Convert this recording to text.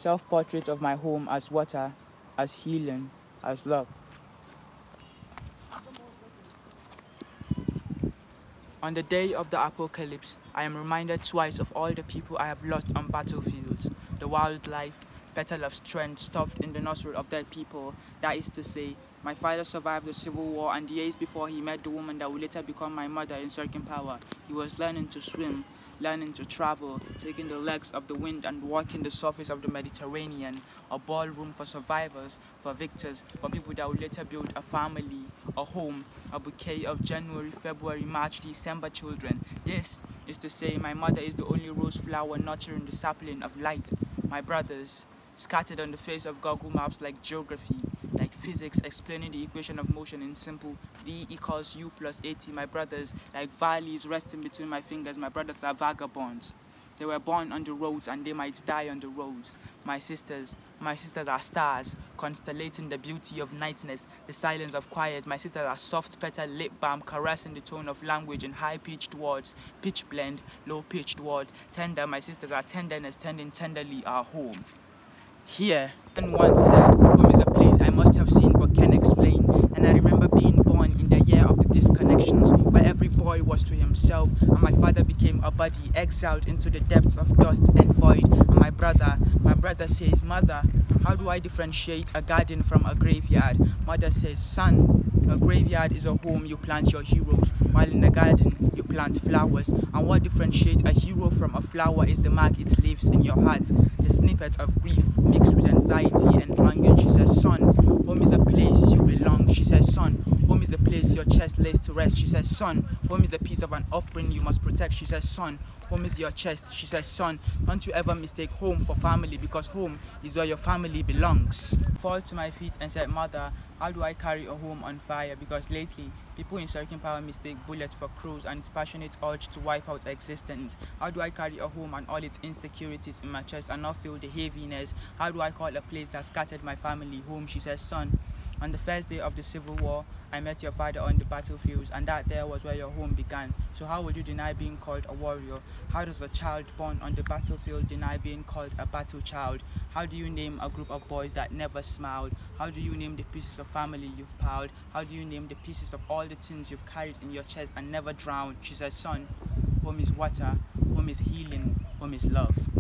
Self-portrait of my home as water, as healing, as love. On the day of the apocalypse, I am reminded twice of all the people I have lost on battlefields, the wildlife, petal of strength stuffed in the nostril of dead people. That is to say, my father survived the civil war, and years before he met the woman that would later become my mother in searching power, he was learning to swim, learning to travel, taking the legs of the wind and walking the surface of the Mediterranean, a ballroom for survivors, for victors, for people that would later build a family, a home, a bouquet of January, February, March, December children. This is to say, my mother is the only rose flower nurturing the sapling of light. My brothers, scattered on the face of Google Maps like geography, like physics, explaining the equation of motion in simple V equals U plus AT. My brothers, like valleys resting between my fingers, my brothers are vagabonds. They were born on the roads and they might die on the roads. My sisters are stars, constellating the beauty of nightness, the silence of quiet. My sisters are soft petal lip balm, caressing the tone of language in high-pitched words, pitch blend, low-pitched words. Tender, my sisters are tenderness, tending tenderly our home. Here, and once said, home is a place I must have seen but can't explain. And I remember being born in the year of the disconnections, where every boy was to himself, and my father became a body exiled into the depths of dust and void. And my brother says, Mother, how do I differentiate a garden from a graveyard? Mother says, Son, a graveyard is a home you plant your heroes, while in a garden you plant flowers. And what differentiates a hero from a flower is the mark it leaves in your heart, the snippet of grief mixed with anxiety and longing. She says, Son, home is a place you belong. She says, Son, home is a place your chest lays to rest. She says, Son, home is a piece of an offering you must protect. She says, Son, home is your chest. She says, Son, don't you ever mistake home for family, because home is where your family belongs. Fall to my feet and said, Mother, how do I carry a home on fire? Because lately, people in searching power mistake bullets for crows and its passionate urge to wipe out existence. How do I carry a home and all its insecurities in my chest and not feel the heaviness? How do I call a place that scattered my family home? She says, Son, on the first day of the Civil War, I met your father on the battlefields, and that there was where your home began. So how would you deny being called a warrior? How does a child born on the battlefield deny being called a battle child? How do you name a group of boys that never smiled? How do you name the pieces of family you've piled? How do you name the pieces of all the things you've carried in your chest and never drowned? She says, Son, home is water, home is healing, home is love.